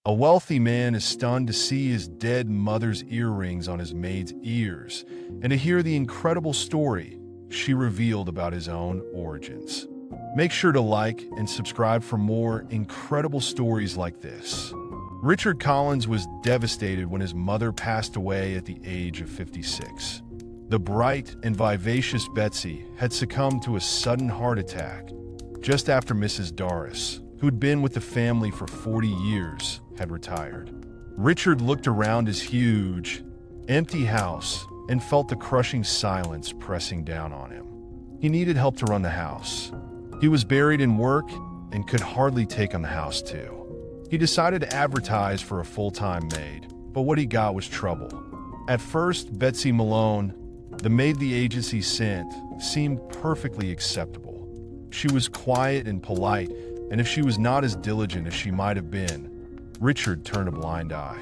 A wealthy man is stunned to see his dead mother's earrings on his maid's ears and to hear the incredible story she revealed about his own origins. Make sure to like and subscribe for more incredible stories like this. Richard Collins was devastated when his mother passed away at the age of 56. The bright and vivacious Betsy had succumbed to a sudden heart attack just after Mrs. Doris, who'd been with the family for 40 years, had retired. Richard looked around his huge, empty house and felt the crushing silence pressing down on him. He needed help to run the house. He was buried in work and could hardly take on the house too. He decided to advertise for a full-time maid, but what he got was trouble. At first, Betsy Malone, the maid the agency sent, seemed perfectly acceptable. She was quiet and polite, and if she was not as diligent as she might have been, Richard turned a blind eye.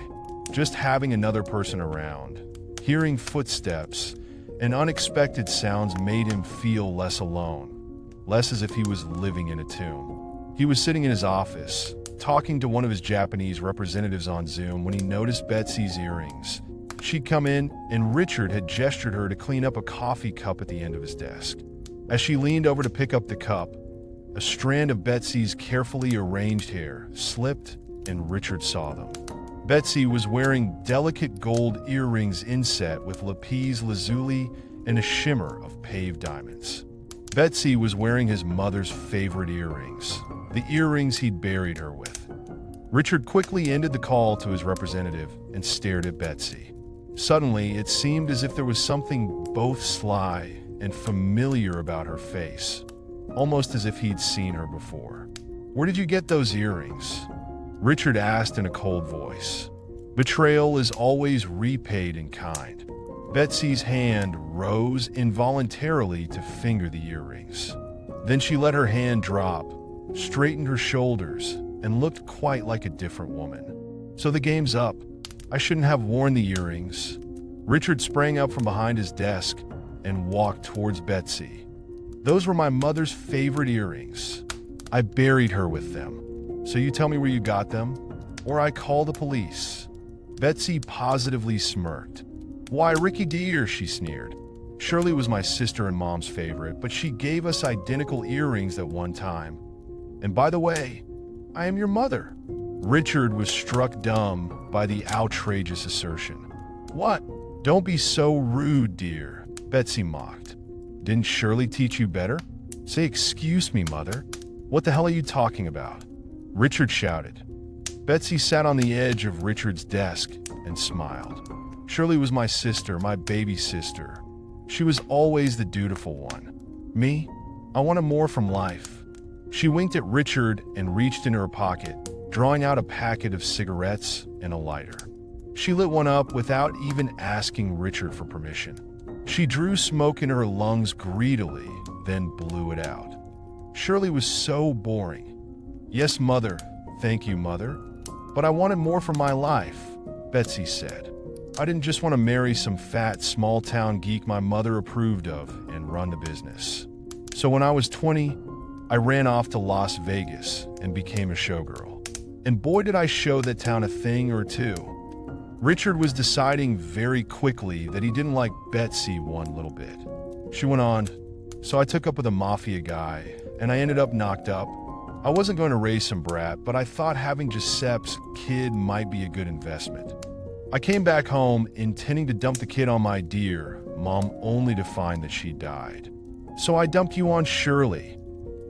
Just having another person around, hearing footsteps and unexpected sounds made him feel less alone, less as if he was living in a tomb. He was sitting in his office, talking to one of his Japanese representatives on Zoom when he noticed Betsy's earrings. She'd come in, and Richard had gestured her to clean up a coffee cup at the end of his desk. As she leaned over to pick up the cup, a strand of Betsy's carefully arranged hair slipped, and Richard saw them. Betsy was wearing delicate gold earrings inset with lapis lazuli and a shimmer of paved diamonds. Betsy was wearing his mother's favorite earrings, the earrings he'd buried her with. Richard quickly ended the call to his representative and stared at Betsy. Suddenly, it seemed as if there was something both sly and familiar about her face, almost as if he'd seen her before. "Where did you get those earrings?" Richard asked in a cold voice. Betrayal is always repaid in kind. Betsy's hand rose involuntarily to finger the earrings. Then she let her hand drop, straightened her shoulders, and looked quite like a different woman. "So the game's up. I shouldn't have worn the earrings." Richard sprang up from behind his desk and walked towards Betsy. "Those were my mother's favorite earrings. I buried her with them. So you tell me where you got them, or I call the police." Betsy positively smirked. "Why, Ricky dear," she sneered. "Shirley was my sister and Mom's favorite, but she gave us identical earrings at one time. And by the way, I am your mother." Richard was struck dumb by the outrageous assertion. "What? Don't be so rude, dear," Betsy mocked. "Didn't Shirley teach you better? Say excuse me, mother. What the hell are you talking about?" Richard shouted. Betsy sat on the edge of Richard's desk and smiled. "Shirley was my sister, my baby sister. She was always the dutiful one. Me? I wanted more from life." She winked at Richard and reached into her pocket, drawing out a packet of cigarettes and a lighter. She lit one up without even asking Richard for permission. She drew smoke in her lungs greedily, then blew it out. Shirley was so boring. "Yes, mother. Thank you, mother. But I wanted more from my life," Betsy said. "I didn't just want to marry some fat, small-town geek my mother approved of and run the business. So when I was 20, I ran off to Las Vegas and became a showgirl. And boy did I show that town a thing or two." Richard was deciding very quickly that he didn't like Betsy one little bit. She went on, "So I took up with a mafia guy, and I ended up knocked up. I wasn't going to raise some brat, but I thought having Giuseppe's kid might be a good investment. I came back home intending to dump the kid on my dear Mom, only to find that she died. So I dumped you on Shirley."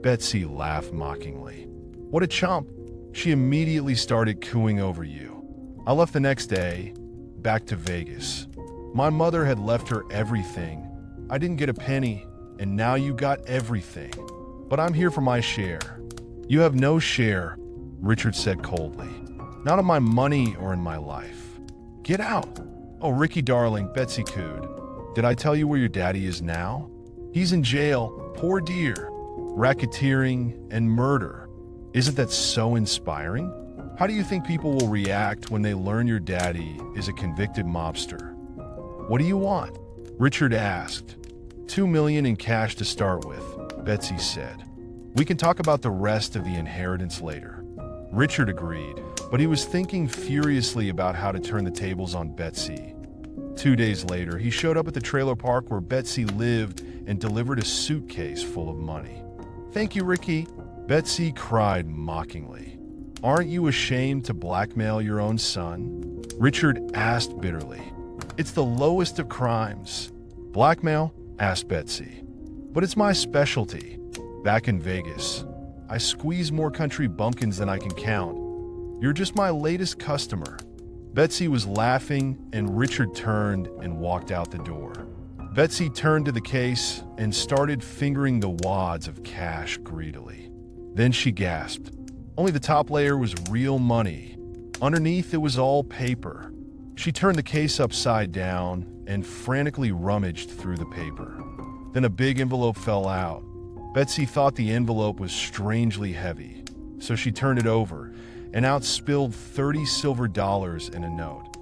Betsy laughed mockingly. "What a chump. She immediately started cooing over you. I left the next day, back to Vegas. My mother had left her everything. I didn't get a penny, and now you got everything. But I'm here for my share." "You have no share," Richard said coldly. "Not in my money or in my life. Get out." "Oh, Ricky darling," Betsy cooed. "Did I tell you where your daddy is now? He's in jail, poor dear. Racketeering and murder. Isn't that so inspiring? How do you think people will react when they learn your daddy is a convicted mobster?" "What do you want?" Richard asked. $2 million in cash to start with," Betsy said. "We can talk about the rest of the inheritance later." Richard agreed. but he was thinking furiously about how to turn the tables on Betsy. 2 days later, he showed up at the trailer park where Betsy lived and delivered a suitcase full of money. "Thank you, Ricky," Betsy cried mockingly. "Aren't you ashamed to blackmail your own son?" Richard asked bitterly. "It's the lowest of crimes." "Blackmail?" asked Betsy. "But it's my specialty. Back in Vegas, I squeeze more country bumpkins than I can count. You're just my latest customer." Betsy was laughing, and Richard turned and walked out the door. Betsy turned to the case and started fingering the wads of cash greedily. Then she gasped. Only the top layer was real money. Underneath, it was all paper. She turned the case upside down and frantically rummaged through the paper. Then a big envelope fell out. Betsy thought the envelope was strangely heavy, so she turned it over, and out spilled $30 silver in a note.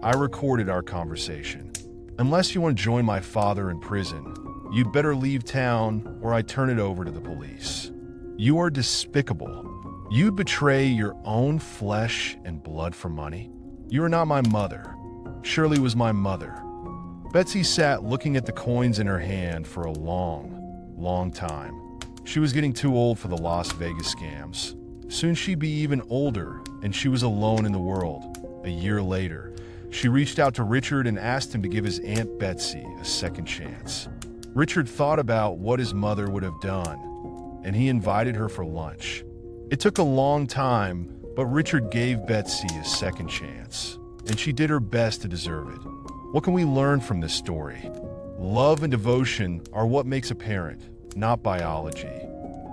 "I recorded our conversation. Unless you want to join my father in prison, you'd better leave town or I turn it over to the police. You are despicable. You'd betray your own flesh and blood for money? You are not my mother. Shirley was my mother." Betsy sat looking at the coins in her hand for a long time. She was getting too old for the Las Vegas scams. Soon she'd be even older, and she was alone in the world. A year later, she reached out to Richard and asked him to give his Aunt Betsy a second chance. Richard thought about what his mother would have done, and he invited her for lunch. It took a long time, but Richard gave Betsy a second chance, and she did her best to deserve it. What can we learn from this story? Love and devotion are what makes a parent, not biology.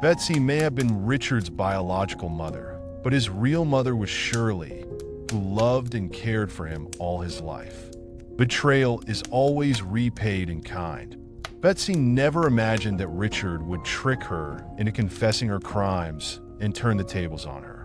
Betsy may have been Richard's biological mother, but his real mother was Shirley, who loved and cared for him all his life. Betrayal is always repaid in kind. Betsy never imagined that Richard would trick her into confessing her crimes and turn the tables on her.